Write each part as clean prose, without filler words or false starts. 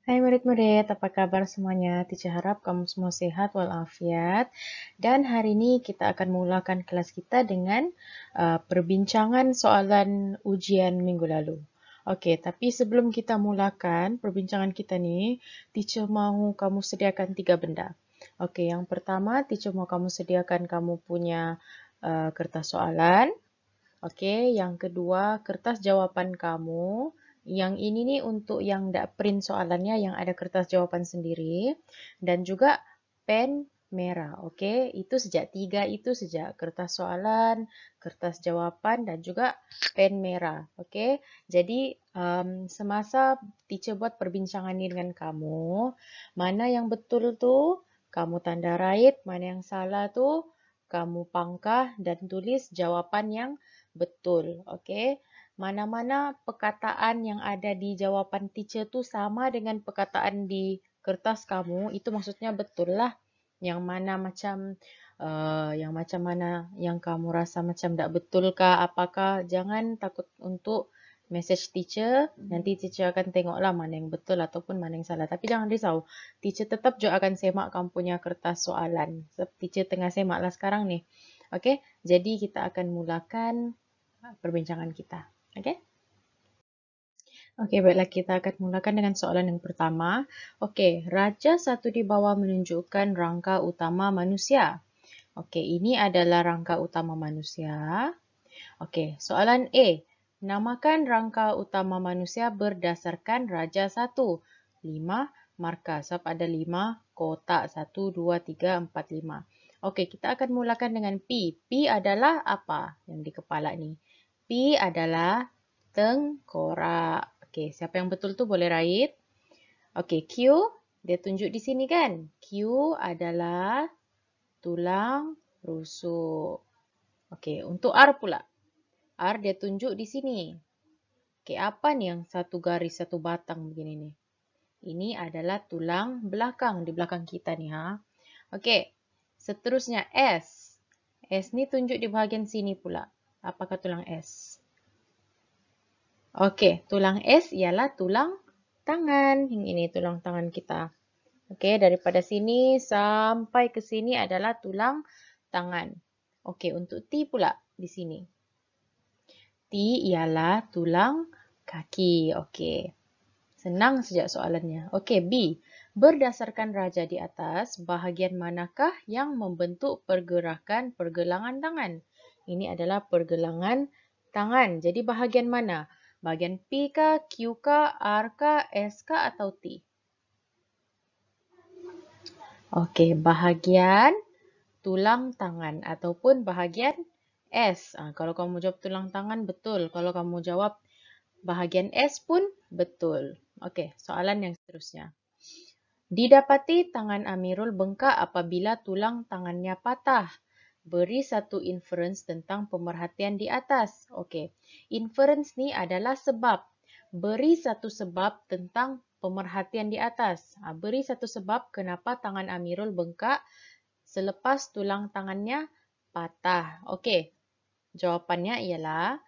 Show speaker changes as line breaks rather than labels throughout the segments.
Hai murid-murid, apa kabar semuanya? Teacher harap kamu semua sehat walafiat. Dan hari ini kita akan mulakan kelas kita dengan perbincangan soalan ujian minggu lalu. Okey, tapi sebelum kita mulakan perbincangan kita ni, teacher mahu kamu sediakan 3 benda. Okey, yang pertama, teacher mahu kamu sediakan kamu punya kertas soalan. Okey, yang kedua, kertas jawapan kamu. Yang ini ni untuk yang tak print soalannya, yang ada kertas jawapan sendiri. Dan juga pen merah. Okey, itu sejak 3 itu sejak. Kertas soalan, kertas jawapan dan juga pen merah. Okey, jadi semasa teacher buat perbincangan ni dengan kamu, mana yang betul tu kamu tanda right, mana yang salah tu kamu pangkah dan tulis jawapan yang betul. Okey. Mana-mana perkataan yang ada di jawapan teacher tu sama dengan perkataan di kertas kamu, itu maksudnya betul lah. Yang mana macam mana yang kamu rasa macam tak betul kah, apakah, jangan takut untuk message teacher. Nanti teacher akan tengoklah mana yang betul ataupun mana yang salah. Tapi jangan risau, teacher tetap juga akan semak kamu punya kertas soalan. Sebab teacher tengah semak lah sekarang ni. Okey, jadi kita akan mulakan perbincangan kita. Okey? Okey, baiklah, kita akan mulakan dengan soalan yang pertama. Okey, raja satu di bawah menunjukkan rangka utama manusia. Okey, ini adalah rangka utama manusia. Okey, soalan A. Namakan rangka utama manusia berdasarkan raja satu. 5 markah. Sebab ada 5 kotak. 1, 2, 3, 4, 5. Okey, kita akan mulakan dengan P. P adalah apa yang di kepala ni? P adalah tengkorak. Okey, siapa yang betul tu boleh write. Okey, Q, dia tunjuk di sini kan? Q adalah tulang rusuk. Okey, untuk R pula. R dia tunjuk di sini. Okey, apa ni yang satu garis, satu batang begini ni? Ini adalah tulang belakang, di belakang kita ni. Okey, seterusnya S. S ni tunjuk di bahagian sini pula. Apakah tulang S? Okey, tulang S ialah tulang tangan. Yang ini tulang tangan kita. Okey, daripada sini sampai ke sini adalah tulang tangan. Okey, untuk T pula di sini. T ialah tulang kaki. Okey, senang sejak soalannya. Okey, B. Berdasarkan raja di atas, bahagian manakah yang membentuk pergelangan tangan? Ini adalah pergelangan tangan. Jadi bahagian mana? Bahagian P kah, Q kah, R kah, S kah atau T? Okey, bahagian tulang tangan ataupun bahagian S. Kalau kamu jawab tulang tangan, betul. Kalau kamu jawab bahagian S pun betul. Okey, soalan yang seterusnya. Didapati tangan Amirul bengkak apabila tulang tangannya patah. Beri satu inference tentang pemerhatian di atas. Okey, inference ni adalah sebab. Beri satu sebab tentang pemerhatian di atas. Beri satu sebab kenapa tangan Amirul bengkak selepas tulang tangannya patah. Okey, jawapannya ialah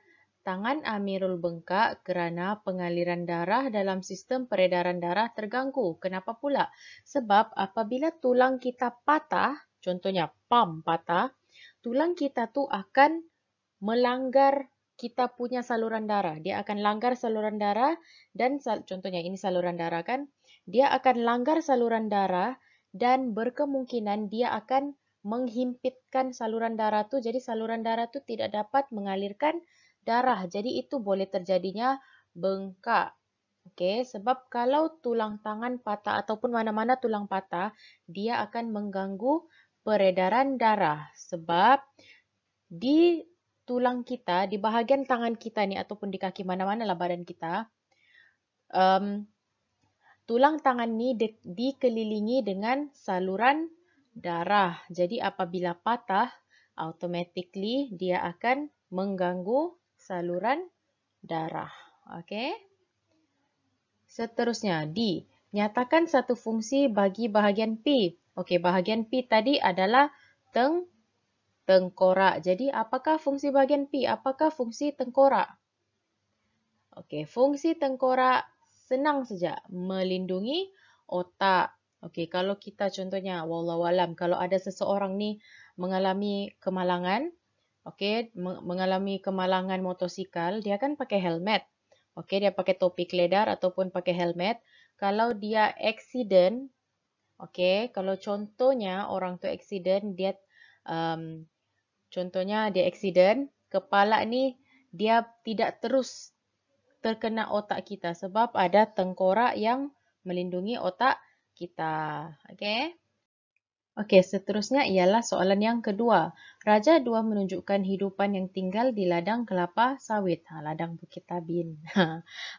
tangan Amirul bengkak kerana pengaliran darah dalam sistem peredaran darah terganggu. Kenapa pula? Sebab apabila tulang kita patah, contohnya palm patah, tulang kita tu akan melanggar kita punya saluran darah. Dia akan langgar saluran darah dan contohnya ini saluran darah kan. Dia akan langgar saluran darah dan berkemungkinan dia akan menghimpitkan saluran darah tu. Jadi saluran darah tu tidak dapat mengalirkan darah. Jadi itu boleh terjadinya bengkak. Okey, sebab kalau tulang tangan patah ataupun mana-mana tulang patah, dia akan mengganggu peredaran darah. Sebab di tulang kita, di bahagian tangan kita ni ataupun di kaki mana-mana lah badan kita, tulang tangan ni dikelilingi dengan saluran darah. Jadi apabila patah, automatically dia akan mengganggu saluran darah. Okey. Seterusnya, D. Nyatakan satu fungsi bagi bahagian P. Okey, bahagian P tadi adalah tengkorak. Jadi apakah fungsi bahagian P? Apakah fungsi tengkorak? Okey, fungsi tengkorak senang saja, melindungi otak. Okey, kalau kita contohnya, wallahualam, kalau ada seseorang ni mengalami kemalangan, okey, mengalami kemalangan motosikal, dia kan pakai helmet. Okey, dia pakai topi keledar ataupun pakai helmet. Kalau dia accident, okey, kalau contohnya orang tu accident, dia contohnya dia accident, kepala ni dia tidak terus terkena otak kita sebab ada tengkorak yang melindungi otak kita. Okey. Okey, seterusnya ialah soalan yang kedua. Raja 2 menunjukkan hidupan yang tinggal di ladang kelapa sawit. Ladang Bukit Tabin.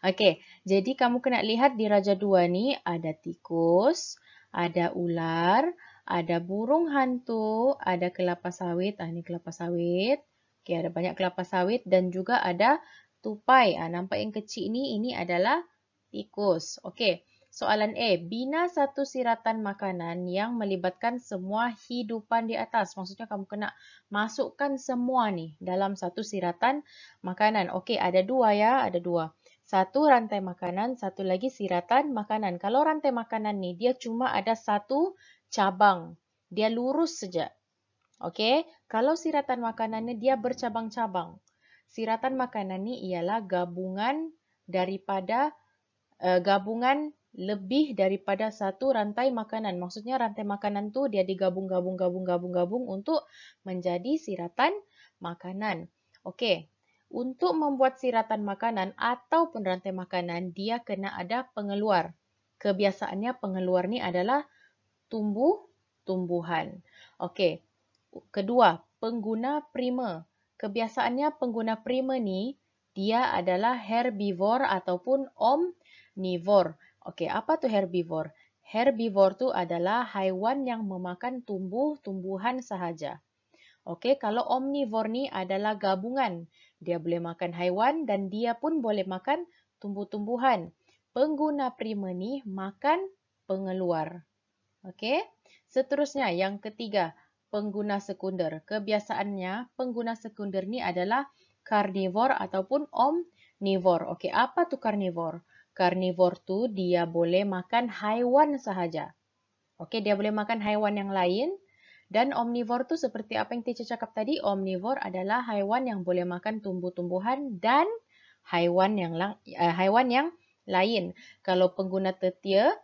Okey, jadi kamu kena lihat di Raja 2 ni ada tikus, ada ular, ada burung hantu, ada kelapa sawit. Ini kelapa sawit. Okey, ada banyak kelapa sawit dan juga ada tupai. Nampak yang kecil ini adalah tikus. Okey. Soalan A, bina satu siratan makanan yang melibatkan semua hidupan di atas. Maksudnya kamu kena masukkan semua ni dalam satu siratan makanan. Okey, ada dua ya, ada dua. Satu rantai makanan, satu lagi siratan makanan. Kalau rantai makanan ni, dia cuma ada satu cabang. Dia lurus saja. Okey, kalau siratan makanan ni, dia bercabang-cabang. Siratan makanan ni ialah gabungan daripada gabungan lebih daripada satu rantai makanan. Maksudnya rantai makanan tu dia digabung-gabung untuk menjadi siratan makanan. Okey. Untuk membuat siratan makanan ataupun rantai makanan, dia kena ada pengeluar. Kebiasaannya pengeluar ni adalah tumbuhan. Okey. Kedua, pengguna primer. Kebiasaannya pengguna primer ni dia adalah herbivore ataupun omnivore. Okey, apa tu herbivore? Herbivore tu adalah haiwan yang memakan tumbuh-tumbuhan sahaja. Okey, kalau omnivore ni adalah gabungan. Dia boleh makan haiwan dan dia pun boleh makan tumbuh-tumbuhan. Pengguna primer ni makan pengeluar. Okey, seterusnya yang ketiga, pengguna sekunder. Kebiasaannya pengguna sekunder ni adalah karnivor ataupun omnivore. Okey, apa tu karnivor? Karnivor tu dia boleh makan haiwan sahaja. Okey, dia boleh makan haiwan yang lain. Dan omnivor tu seperti apa yang teacher cakap tadi, omnivor adalah haiwan yang boleh makan tumbuh-tumbuhan dan haiwan yang lain. Kalau pengguna tertia,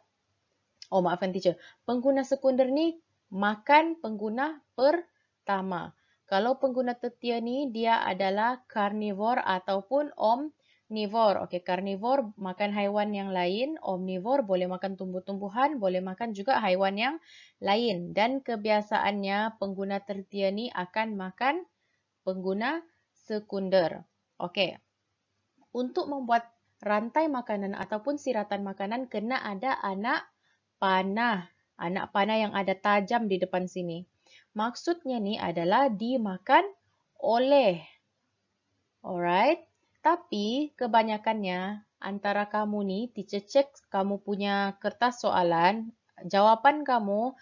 maafkan teacher, pengguna sekunder ni makan pengguna pertama. Kalau pengguna tertia ni dia adalah karnivor ataupun omnivor. Okey, karnivor makan haiwan yang lain, omnivor boleh makan tumbuh-tumbuhan, boleh makan juga haiwan yang lain. Dan kebiasaannya pengguna tertia ni akan makan pengguna sekunder. Okey. Untuk membuat rantai makanan ataupun siratan makanan kena ada anak panah. Anak panah yang ada tajam di depan sini. Maksudnya ni adalah dimakan oleh. Alright. Tapi kebanyakannya antara kamu ni, teacher cek kamu punya kertas soalan, jawapan kamu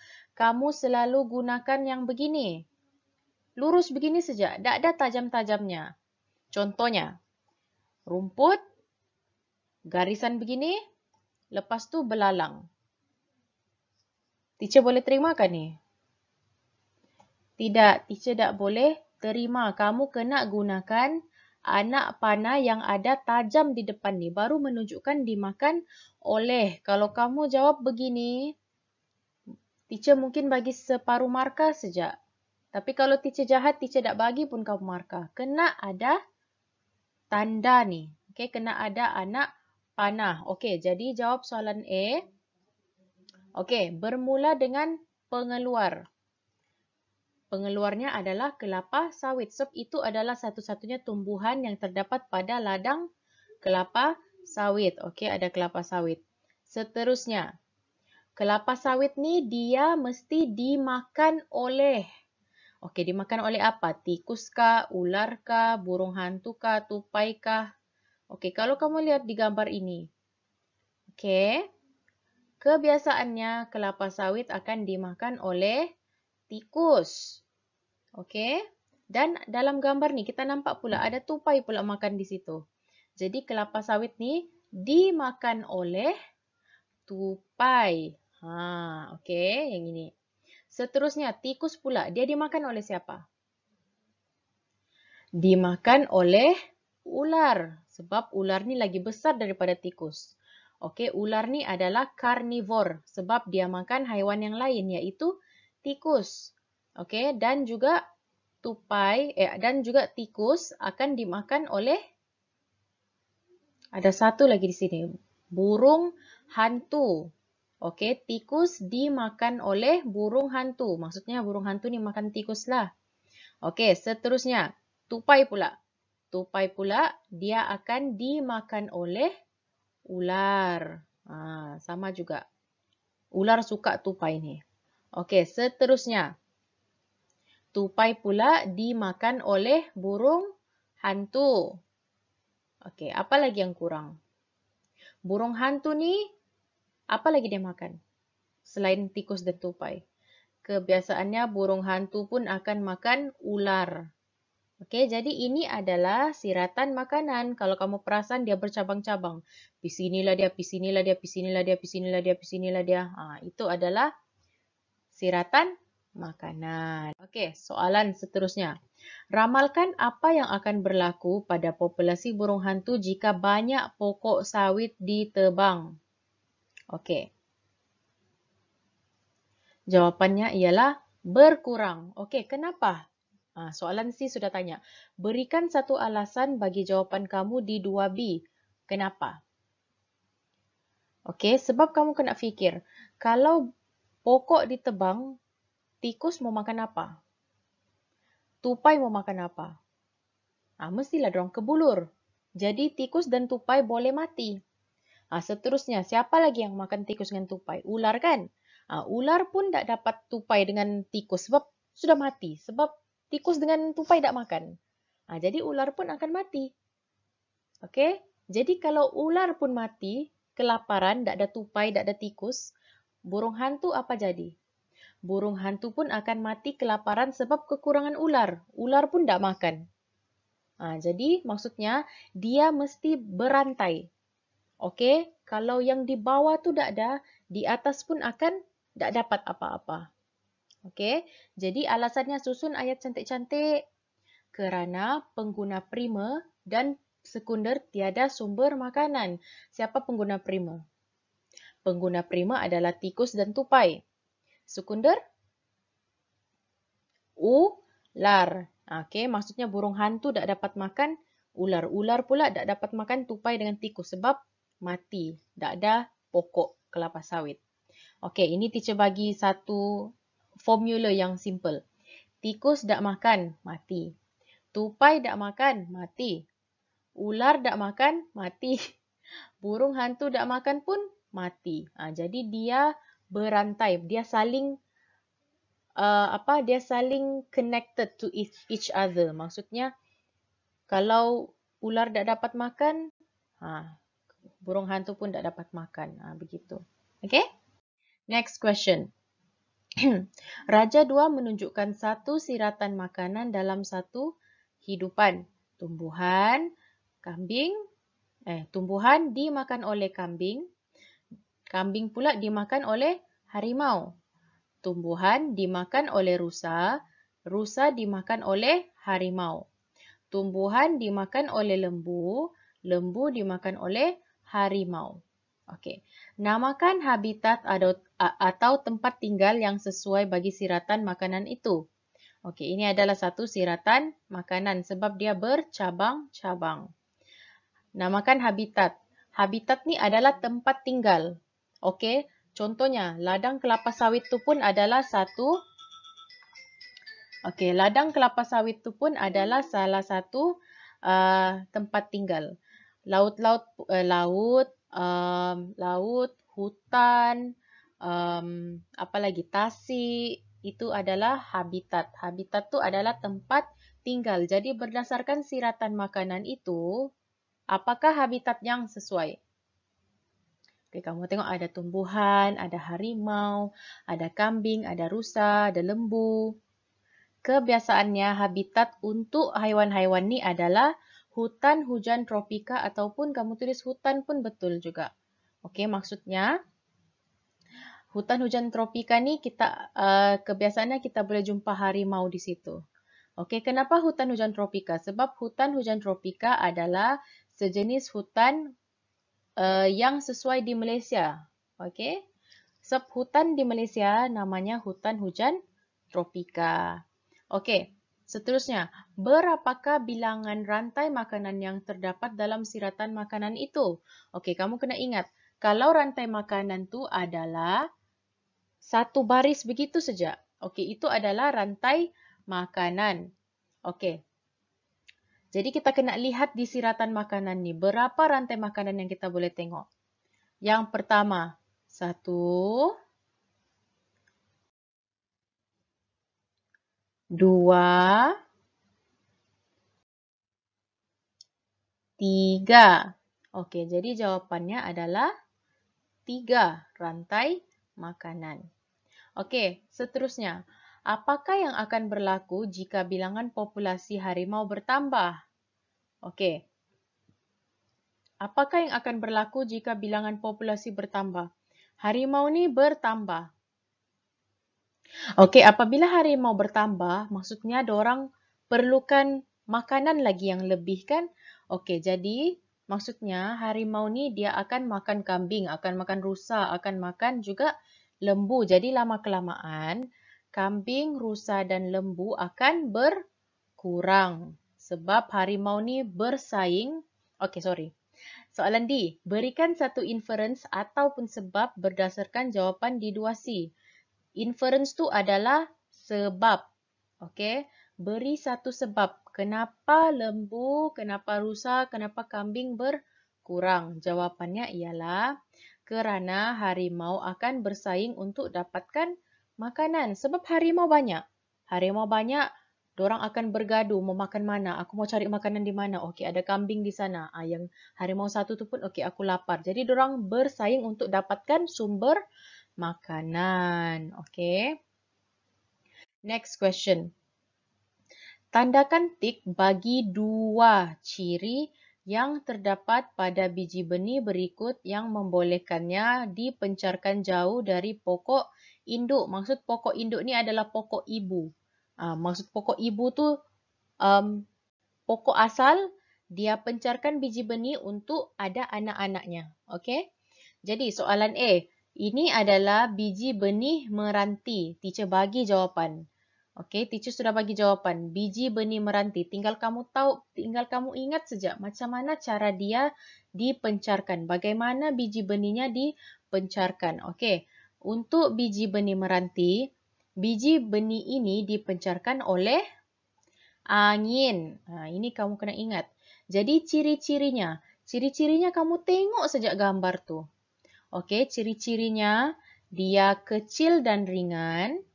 selalu gunakan yang begini. Lurus begini saja, tak ada tajam-tajamnya. Contohnya, rumput, garisan begini, lepas tu belalang. Teacher boleh terima kan ni? Tidak, teacher tak boleh terima. Kamu kena gunakan anak panah yang ada tajam di depan ni. Baru menunjukkan dimakan oleh. Kalau kamu jawab begini, teacher mungkin bagi separuh markah saja. Tapi kalau teacher jahat, teacher tak bagi pun kamu markah. Kena ada tanda ni. Okay, kena ada anak panah. Okay, jadi jawab soalan A. Okey, bermula dengan pengeluar. Pengeluarnya adalah kelapa sawit. Sebab itu adalah satu-satunya tumbuhan yang terdapat pada ladang kelapa sawit. Okey, ada kelapa sawit. Seterusnya, kelapa sawit ni dia mesti dimakan oleh. Okey, dimakan oleh apa? Tikus kah, ular kah, burung hantu kah, tupai kah? Okey, kalau kamu lihat di gambar ini. Okey. Kebiasaannya kelapa sawit akan dimakan oleh tikus. Okey. Dan dalam gambar ni kita nampak pula ada tupai pula makan di situ. Jadi kelapa sawit ni dimakan oleh tupai. Okey, yang ini. Seterusnya, tikus pula. Dia dimakan oleh siapa? Dimakan oleh ular. Sebab ular ni lagi besar daripada tikus. Okey, ular ni adalah karnivor. Sebab dia makan haiwan yang lain, iaitu tikus. Okey, dan juga dan juga tikus akan dimakan oleh, ada satu lagi di sini, burung hantu. Okey, tikus dimakan oleh burung hantu. Maksudnya burung hantu ni makan tikus lah. Okey, seterusnya, tupai pula. Tupai pula dia akan dimakan oleh ular. Sama juga. Ular suka tupai ni. Okey, seterusnya. Tupai pula dimakan oleh burung hantu. Okey, apa lagi yang kurang? Burung hantu ni, apa lagi dia makan? Selain tikus dan tupai. Kebiasaannya burung hantu pun akan makan ular. Okey, jadi ini adalah siratan makanan. Kalau kamu perasan dia bercabang-cabang. Pergi sinilah dia, pergi sinilah dia, pergi sinilah dia, pergi sinilah dia, pergi sinilah dia. Itu adalah siratan makanan. Okey, soalan seterusnya. Ramalkan apa yang akan berlaku pada populasi burung hantu jika banyak pokok sawit ditebang. Okey. Jawapannya ialah berkurang. Okey, kenapa? Soalan C sudah tanya. Berikan satu alasan bagi jawapan kamu di 2B. Kenapa? Okey, sebab kamu kena fikir. Kalau pokok ditebang, tikus mau makan apa? Tupai mau makan apa? Mestilah dorang kebulur. Jadi tikus dan tupai boleh mati. Seterusnya, siapa lagi yang makan tikus dengan tupai? Ular kan? Ular pun tak dapat tupai dengan tikus sebab sudah mati. Sebab tikus dengan tupai tak makan. Jadi ular pun akan mati. Okey? Jadi kalau ular pun mati, kelaparan, tak ada tupai, tak ada tikus, burung hantu apa jadi? Burung hantu pun akan mati kelaparan sebab kekurangan ular. Ular pun tak makan. Jadi maksudnya dia mesti berantai. Okey, kalau yang di bawah tu tak ada, di atas pun akan tak dapat apa-apa. Okey, jadi alasannya susun ayat cantik-cantik. Kerana pengguna prima dan sekunder tiada sumber makanan. Siapa pengguna prima? Pengguna prima adalah tikus dan tupai. Sekunder? Ular. Okey, maksudnya burung hantu tak dapat makan ular. Ular pula tak dapat makan tupai dengan tikus sebab mati. Tak ada pokok kelapa sawit. Okey, ini teacher bagi satu formula yang simple. Tikus tak makan, mati. Tupai tak makan, mati. Ular tak makan, mati. Burung hantu tak makan pun mati. Jadi dia berantai, dia saling connected to each other. Maksudnya kalau ular tak dapat makan, burung hantu pun tak dapat makan. Begitu. Okay? Next question. Raja 2 menunjukkan satu siratan makanan dalam satu hidupan. Tumbuhan dimakan oleh kambing. Kambing pula dimakan oleh harimau. Tumbuhan dimakan oleh rusa. Rusa dimakan oleh harimau. Tumbuhan dimakan oleh lembu. Lembu dimakan oleh harimau. Okey. Namakan habitat atau tempat tinggal yang sesuai bagi siratan makanan itu. Okey, ini adalah satu siratan makanan sebab dia bercabang-cabang. Namakan habitat. Habitat ni adalah tempat tinggal. Okey, contohnya ladang kelapa sawit tu pun adalah satu. Okey, ladang kelapa sawit tu pun adalah salah satu tempat tinggal. Laut, hutan, apa lagi, tasik, itu adalah habitat. Habitat tu adalah tempat tinggal. Jadi berdasarkan siratan makanan itu, apakah habitat yang sesuai? Okay, kamu tengok ada tumbuhan, ada harimau, ada kambing, ada rusa, ada lembu. Kebiasaannya habitat untuk haiwan-haiwan ni adalah hutan hujan tropika ataupun kamu tulis hutan pun betul juga. Okey, maksudnya hutan hujan tropika ni kita kebiasaannya kita boleh jumpa harimau di situ. Okey, kenapa hutan hujan tropika? Sebab hutan hujan tropika adalah sejenis hutan yang sesuai di Malaysia. Okey. Sebab hutan di Malaysia namanya hutan hujan tropika. Okey. Seterusnya, berapakah bilangan rantai makanan yang terdapat dalam siratan makanan itu? Okey, kamu kena ingat, kalau rantai makanan tu adalah satu baris begitu saja. Okey, itu adalah rantai makanan. Okey. Jadi kita kena lihat di siratan makanan ni, berapa rantai makanan yang kita boleh tengok. Yang pertama, 1, 2, 3. Okey, jadi jawapannya adalah 3 rantai makanan. Okey, seterusnya. Apakah yang akan berlaku jika bilangan populasi harimau bertambah? Okey. Apakah yang akan berlaku jika bilangan populasi bertambah? Harimau ni bertambah. Okey, apabila harimau bertambah, maksudnya diorang perlukan makanan lagi yang lebih kan? Okey, jadi maksudnya harimau ni dia akan makan kambing, akan makan rusa, akan makan juga lembu. Jadi lama-kelamaan, kambing, rusa dan lembu akan berkurang. Sebab harimau ni bersaing. Okey, sorry. Soalan D. Berikan satu inference ataupun sebab berdasarkan jawapan di 2C. Inference tu adalah sebab. Okey, beri satu sebab. Kenapa lembu, kenapa rusa, kenapa kambing berkurang? Jawapannya ialah kerana harimau akan bersaing untuk dapatkan makanan. Sebab harimau banyak. Harimau banyak, dorang akan bergaduh mau makan mana. Aku mau cari makanan di mana. Okey, ada kambing di sana. Yang harimau satu tu pun, okey, aku lapar. Jadi dorang bersaing untuk dapatkan sumber makanan. Okey. Next question. Tandakan tik bagi 2 ciri yang terdapat pada biji benih berikut yang membolehkannya dipencarkan jauh dari pokok induk. Maksud pokok induk ni adalah pokok ibu. Maksud pokok ibu tu pokok asal, dia pencarkan biji benih untuk ada anak-anaknya. Okey. Jadi soalan A. Ini adalah biji benih meranti. Teacher bagi jawapan. Okey, teacher sudah bagi jawapan. Biji benih meranti. Tinggal kamu ingat saja macam mana cara dia dipencarkan. Bagaimana biji benihnya dipencarkan. Okey, untuk biji benih meranti, biji benih ini dipencarkan oleh angin. Ini kamu kena ingat. Jadi ciri-cirinya. Ciri-cirinya kamu tengok saja gambar tu. Okey, ciri-cirinya dia kecil dan ringan.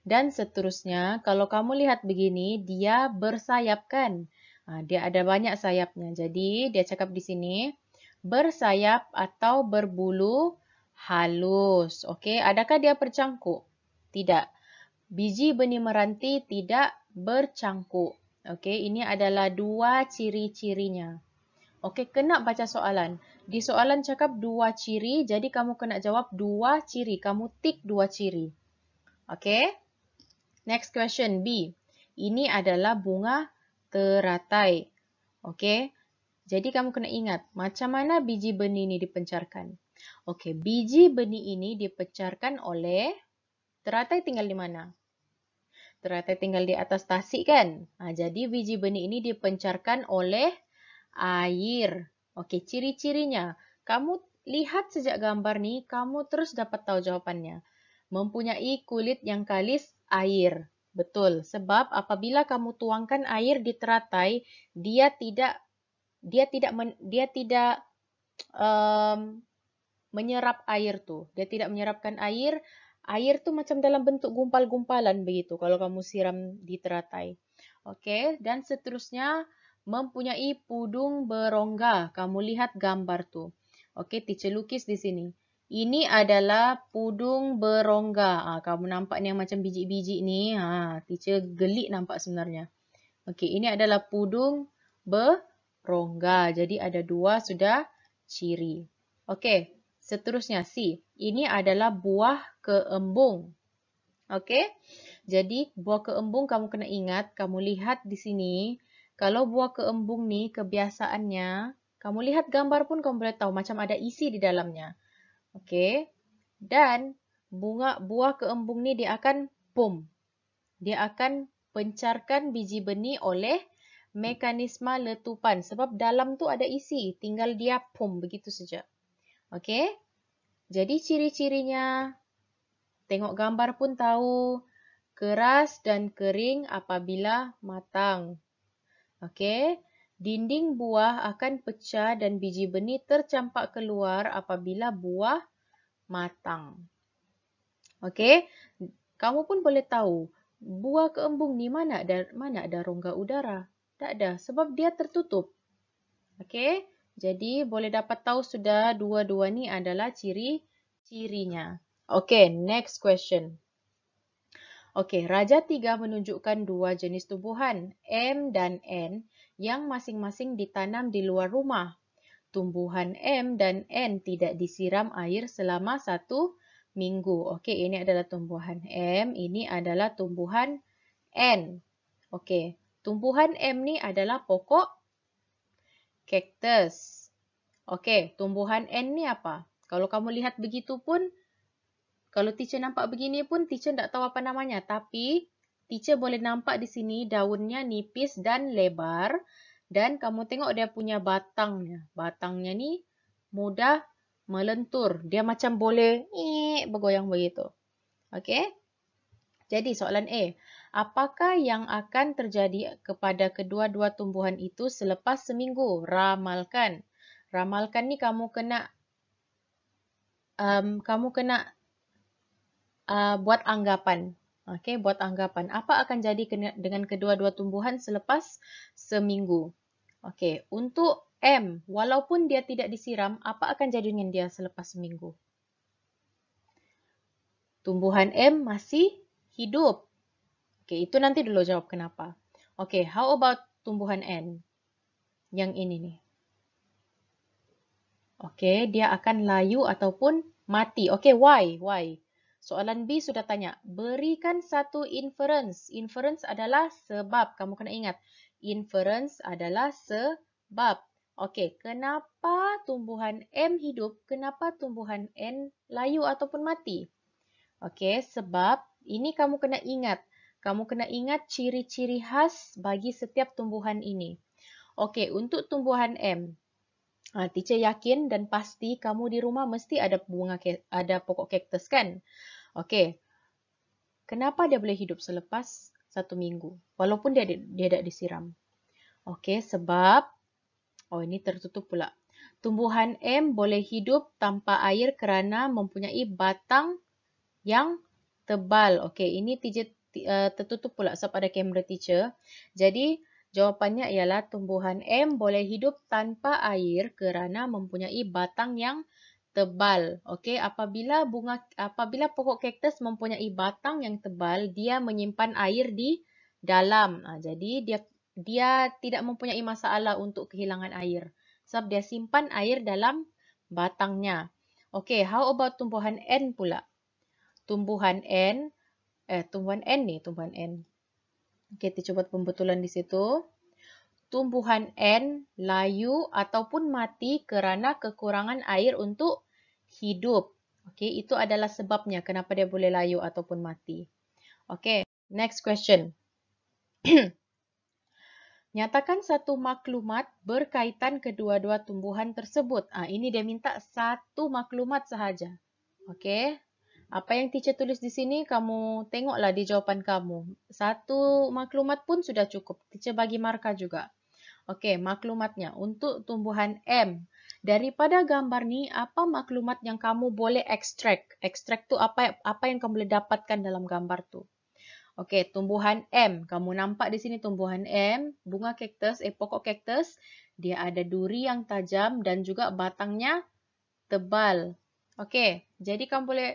Dan seterusnya, kalau kamu lihat begini, dia bersayap kan? Dia ada banyak sayapnya. Jadi, dia cakap di sini, bersayap atau berbulu halus. Okey, adakah dia bercangkuk? Tidak. Biji benih meranti tidak bercangkuk. Okey, ini adalah 2 ciri-cirinya. Okey, kena baca soalan. Di soalan cakap 2 ciri, jadi kamu kena jawab 2 ciri. Kamu tik 2 ciri. Okey. Next question, B. Ini adalah bunga teratai. Okey. Jadi kamu kena ingat, macam mana biji benih ini dipencarkan? Okey, biji benih ini dipencarkan oleh teratai tinggal di mana? Teratai tinggal di atas tasik kan? Jadi biji benih ini dipencarkan oleh air. Okey, ciri-cirinya. Kamu lihat sejak gambar ni, kamu terus dapat tahu jawapannya. Mempunyai kulit yang kalis air. Betul. Sebab apabila kamu tuangkan air di teratai, dia tidak menyerap air tu. Dia tidak menyerapkan air. Air tu macam dalam bentuk gumpal-gumpalan begitu kalau kamu siram di teratai. Okey, dan seterusnya mempunyai pudung berongga. Kamu lihat gambar tu. Okey, teacher lukis di sini. Ini adalah pudung berongga. Kamu nampak ni yang macam biji-biji ni. Teacher gelik nampak sebenarnya. Okey, ini adalah pudung berongga. rongga. Jadi ada 2 sudah ciri. Okey, seterusnya C. Ini adalah buah keembung. Okey, jadi buah keembung kamu kena ingat, kamu lihat di sini, kalau buah keembung ni kebiasaannya, kamu lihat gambar pun kamu boleh tahu macam ada isi di dalamnya. Okey, dan buah keembung ni dia akan dia akan pencarkan biji benih oleh mekanisme letupan. Sebab dalam tu ada isi, tinggal dia begitu saja. Okey, jadi ciri-cirinya, tengok gambar pun tahu, keras dan kering apabila matang. Okey, dinding buah akan pecah dan biji benih tercampak keluar apabila buah matang. Okey, kamu pun boleh tahu buah keembung ni mana ada rongga udara? Tak ada sebab dia tertutup. Okey, jadi boleh dapat tahu sudah dua-dua ni adalah ciri-cirinya. Okey, next question. Okey, Raja 3 menunjukkan 2 jenis tumbuhan, M dan N, yang masing-masing ditanam di luar rumah. Tumbuhan M dan N tidak disiram air selama 1 minggu. Okey, ini adalah tumbuhan M, ini adalah tumbuhan N. Okey, tumbuhan M ni adalah pokok kaktus. Okey, tumbuhan N ni apa? Kalau kamu lihat begitu pun, kalau teacher nampak begini pun, teacher tak tahu apa namanya. Tapi, teacher boleh nampak di sini daunnya nipis dan lebar. Dan kamu tengok dia punya batangnya. Batangnya ni mudah melentur. Dia macam boleh bergoyang begitu. Okey? Jadi soalan A. Apakah yang akan terjadi kepada kedua-dua tumbuhan itu selepas seminggu? Ramalkan. Ramalkan ni kamu kena buat anggapan. Okey, buat anggapan. Apa akan jadi dengan kedua-dua tumbuhan selepas seminggu? Okey, untuk M, walaupun dia tidak disiram, apa akan jadi dengan dia selepas seminggu? Tumbuhan M masih hidup. Okey, itu nanti dulu jawab kenapa. Okey, how about tumbuhan N? Yang ini nih. Okey, dia akan layu ataupun mati. Okey, why? Why? Soalan B sudah tanya, berikan satu inference. Inference adalah sebab. Kamu kena ingat, inference adalah sebab. Okey, kenapa tumbuhan M hidup? Kenapa tumbuhan N layu ataupun mati? Okey, sebab ini kamu kena ingat. Kamu kena ingat ciri-ciri khas bagi setiap tumbuhan ini. Okey, untuk tumbuhan M, teacher yakin dan pasti kamu di rumah mesti ada pokok kaktus kan? Okey. Kenapa dia boleh hidup selepas 1 minggu walaupun dia tidak disiram? Okey, sebab ini tertutup pula. Tumbuhan M boleh hidup tanpa air kerana mempunyai batang yang tebal. Okey, ini teacher tertutup pula sebab ada kamera teacher. Jadi jawapannya ialah tumbuhan M boleh hidup tanpa air kerana mempunyai batang yang tebal. Okey, apabila pokok kaktus mempunyai batang yang tebal, dia menyimpan air di dalam. Jadi dia tidak mempunyai masalah untuk kehilangan air sebab dia simpan air dalam batangnya. Okey, how about tumbuhan N pula? Tumbuhan N ni. Okey, kita buat pembetulan di situ. Tumbuhan N layu ataupun mati kerana kekurangan air untuk hidup. Okey, itu adalah sebabnya kenapa dia boleh layu ataupun mati. Okey, next question. Nyatakan satu maklumat berkaitan kedua-dua tumbuhan tersebut. Ini dia minta satu maklumat sahaja. Okey. Apa yang teacher tulis di sini, kamu tengoklah di jawapan kamu. Satu maklumat pun sudah cukup. Teacher bagi markah juga. Okey, maklumatnya untuk tumbuhan M. Daripada gambar ni, apa maklumat yang kamu boleh extract? Extract tu apa yang kamu boleh dapatkan dalam gambar tu? Okey, tumbuhan M. Kamu nampak di sini tumbuhan M, bunga kaktus, pokok kaktus. Dia ada duri yang tajam dan juga batangnya tebal. Okey, jadi kamu boleh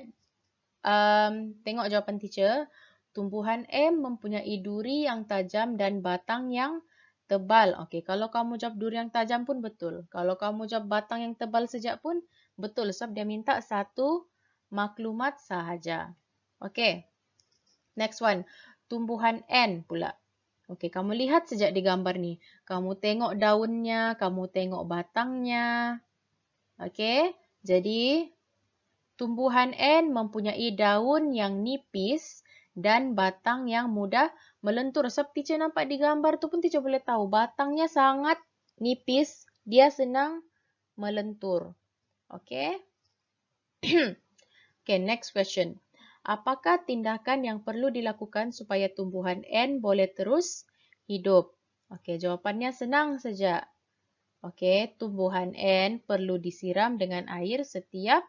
tengok jawapan teacher. Tumbuhan M mempunyai duri yang tajam dan batang yang tebal. Okey, kalau kamu jawab duri yang tajam pun betul. Kalau kamu jawab batang yang tebal saja pun betul. Sebab dia minta satu maklumat sahaja. Okey, next one. Tumbuhan N pula. Okey, kamu lihat sejak di gambar ni. Kamu tengok daunnya, kamu tengok batangnya. Okey, jadi tumbuhan N mempunyai daun yang nipis dan batang yang mudah melentur. Sebab teacher nampak di gambar tu pun teacher boleh tahu. Batangnya sangat nipis. Dia senang melentur. Okay. Okay, next question. Apakah tindakan yang perlu dilakukan supaya tumbuhan N boleh terus hidup? Okay, jawapannya senang saja. Okay, tumbuhan N perlu disiram dengan air setiap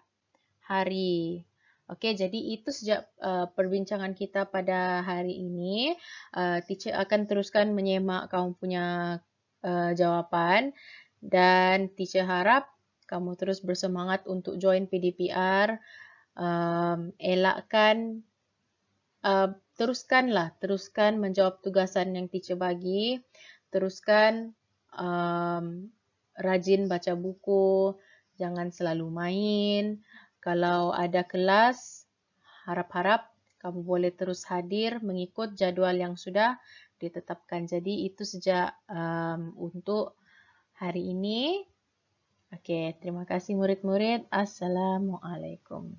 hari. Okey, jadi itu sejak perbincangan kita pada hari ini. Teacher akan teruskan menyemak kamu punya jawapan dan teacher harap kamu terus bersemangat untuk join PDPR. Elakkan, teruskan menjawab tugasan yang teacher bagi. Teruskan rajin baca buku, jangan selalu main. Kalau ada kelas, harap-harap kamu boleh terus hadir mengikut jadual yang sudah ditetapkan. Jadi itu sejak untuk hari ini. Okey, terima kasih murid-murid. Assalamualaikum.